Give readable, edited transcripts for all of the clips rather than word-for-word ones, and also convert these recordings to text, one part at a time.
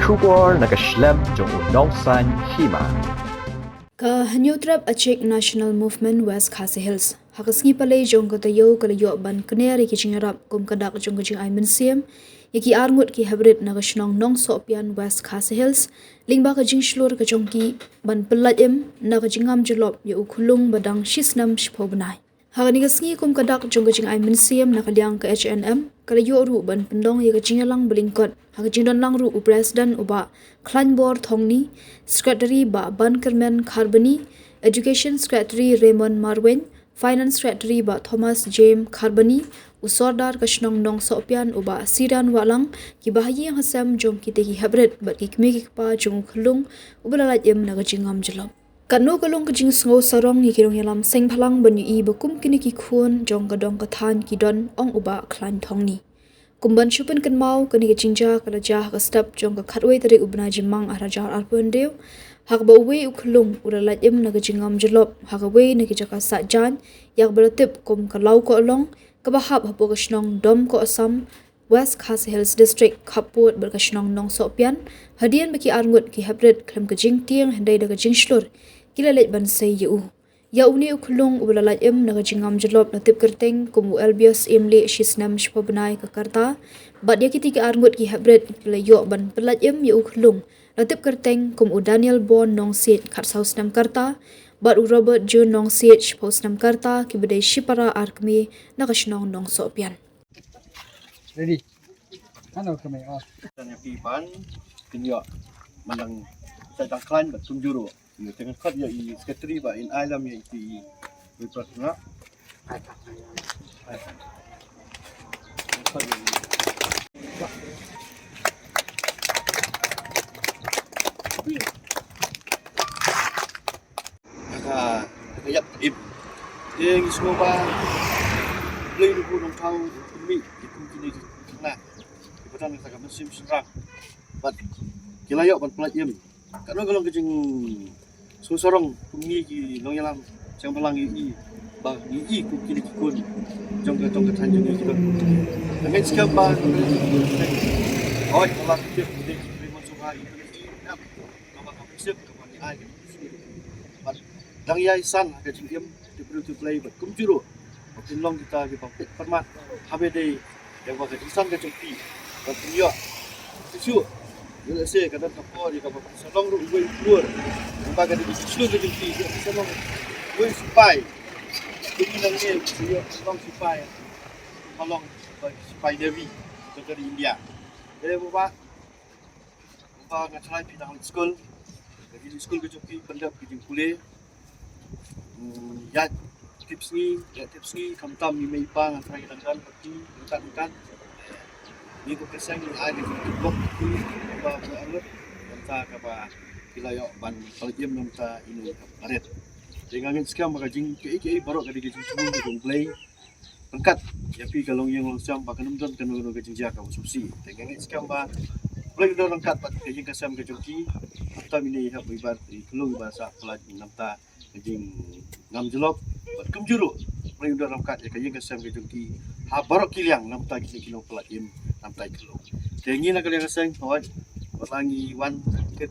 Shubor nakaslem jong unongsan hima. Ka Hanyutrap Achek National Movement West Khasi Hills. Hakasngi palay jong katayo kalayo ban kuneri ki jingarap kum kadak jong kajing ay mensiam. Yaki arngut ki habrit nagashnong nong sopian West Khasi Hills. Lingba kajing shlur kajong ki ban pelajem nakajingam jelop ya ukulung badang shisnam shpo benai. Hakani kasngi kum kadak jong kajing ay mensiam nakaliang ka H&M. Kalayo ru ban pendong ya kajing lang belingkot. Hakajing don lang ru u presiden uba Klanbor Thongni, Secretary ba Ban Kermen Kharbani, Education Secretary Raymond Marwen, Finance Secretary ba Thomas James Kharbani, Usordar Kashnong Nong Sopian uba Siran Walang, ki bahayi yang hasam jong kita ki habret bat ki kmik pa jong khulung ubalalat yem nagajingam jelop. Kanu kalung kajing sngo sarong ni kirong yalam seng phalang banyu i bakum kini ki khun jong kadong kathan ki don ong uba Klan Thongni. Kumban syupen kan mau kani kejingja kala jah ka step jong ka khatway tari ubna jimang arajar arpun dew hak ba we uklung uralat im na kejingam jelop hak we na kijaka sajan yak beratip kum ka lau ko along ka bahap hapo kashnong dom ko asam West Khasi Hills District khaput berkashnong nong sopian hadian baki arngut ki habret klam kejing tiang handai da kejing shlur kilalet ban say yu ya uni ukulung ubalalat im nagajingam jelop natip kerteng kumu elbios imli shisnam shpobnai kakarta bad ya kiti ki arngut ki habret pelayo ban pelat im ya ukulung natip kerteng kumu Daniel Bon nong sit khat sausnam karta bad u Robert Jun nong sit shposnam karta ki bedai shipara arkmi nagashnong nong sopian ready ano kami dan yang pipan kinyo manang sa tangklan bat tunjuro yo tengah khat ya i secretary ba in alam ya iti wipratna kaya ip yang semua ba beli du nong tau mi itu kini na ibadan ka mesim serang bat kilayo ban pelajim kanu kalau kejing susorong kungi ki nong yalam jang pelang i ba i ku kini kun jong ka tanjung ki don ngai skap ba oi Allah ki de terima sungai i na ba ka sip ka ni ai ba dang yai san ka jing yam to play ba kum juro tin long kita ki ba permat habe dei yang ba ka san ka jong pi ba yo sisu yo se ka dan kapor di ka ba salong ru gue keluar ba ka di sisu ka jong pi salong gue spy ini nang ni yo salong spy salong spy devi dari India jadi ba ngatrai pinang school jadi school ke jong pi pendap ki jong kule ya tips ni kam ni mai pa ngan trai dan pati kan ni ko kesang ni ai ni blok ni ba angut ta ka ba kilayo ban paljem nam ta ini aret dengan skam magajing ke barok ka di jung jung play pengkat ya pi kalong yang long sam ba kanum don kan no gajing ja ka subsi dengan skam ba play do rangkat pat ke jing kasam ke jungki ta mini ha ibar kelung bahasa pelaj nam ta gajing ngam jelop kum juru play do rangkat ya ke jing kasam ke jungki ha barok kiliang nam ta kilong pelajim nam ta kelung tengi na kaliang kasang hoi walangi wan ke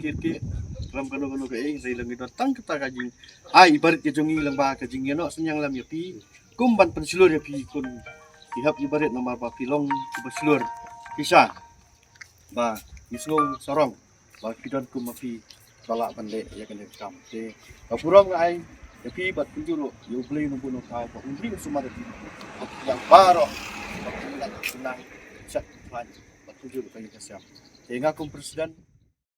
ram kanu ke sai lang datang kita kajing ai ibarat ke jongi lamba kajing no senyang lam yapi kumban pensilur yapi kun ihap ibarat nomor ba pilong pensilur kisah ba isngo sorong ba kidon kumapi bala pande ya kan kam te kapurong ai yapi bat penjuru yo play no puno ka ba undi sumar yang baro senang chat ban bat penjuru kan kasam tenga kum presiden